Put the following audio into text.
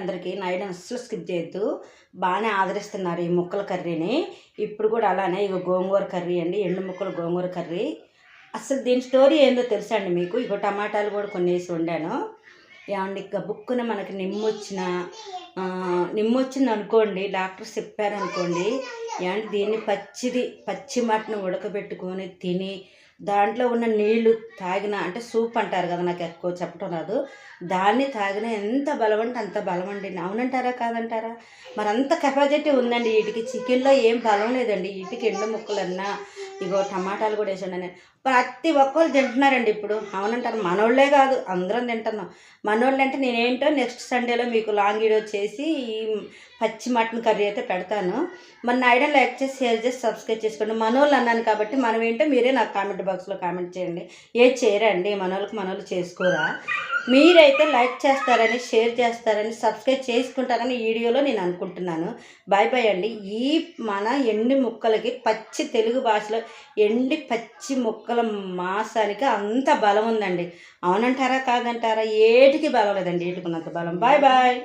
అందరికీ. నా ఐడియా అస్సలు స్కిప్ చేయొద్దు. బాగానే ఆదరిస్తున్నారు ఈ ముక్కల కర్రీని. ఇప్పుడు కూడా అలానే ఇగో గోంగూర కర్రీ అండి, ఎండు ముక్కలు గోంగూర కర్రీ. అసలు దీని స్టోరీ ఏందో తెలుసా అండి మీకు? ఇగో టమాటాలు కూడా కొన్ని వేసి వండాను. ఏమండి గబుక్కున మనకి నిమ్మొచ్చింది అనుకోండి, డాక్టర్స్ చెప్పారనుకోండి, ఏమంటే దీన్ని పచ్చి మటన్ ఉడకబెట్టుకొని తిని దాంట్లో ఉన్న నీళ్లు తాగిన, అంటే సూప్ అంటారు కదా, నాకు ఎక్కువ చెప్పడం రాదు, దాన్ని తాగిన ఎంత బలం అంటే అంత బలం అండి. అవునంటారా కాదంటారా? మరి అంత కెపాసిటీ ఉందండి వీటికి. చికెన్లో ఏం బలం లేదండి వీటికి. ఎండు ముక్కలన్నా ఇగో టమాటాలు కూడా వేసాను. ప్రతి ఒక్కరు తింటున్నారండి ఇప్పుడు. అవునంటారు? మనోళ్ళే కాదు, అందరం తింటున్నాం. మనోళ్ళు అంటే నేనేంటో నెక్స్ట్ సండేలో మీకు లాంగ్ వీడియో చేసి ఈ పచ్చి మటన్ కర్రీ అయితే పెడతాను. మన ఐడియా లైక్ చేసి, షేర్ చేసి, సబ్స్క్రైబ్ చేసుకోండి. మనోళ్ళు అన్నాను కాబట్టి మనం ఏంటో మీరే నాకు కామెంట్ బాక్స్లో కామెంట్ చేయండి. ఏది చేయరండి మనోళ్ళు చేసుకోరా? మీరైతే లైక్ చేస్తారని, షేర్ చేస్తారని, సబ్స్క్రైబ్ చేసుకుంటారని ఈ వీడియోలో నేను అనుకుంటున్నాను. బాయ్ బాయ్ అండి. ఈ మన ఎండి ముక్కలకి పచ్చి తెలుగు భాషలో పచ్చి ముక్కల మాసానికి అంత బలం ఉందండి. అవునంటారా కాదంటారా? ఏటికి బలం లేదండి, ఏటికున్నంత బలం. Bye bye.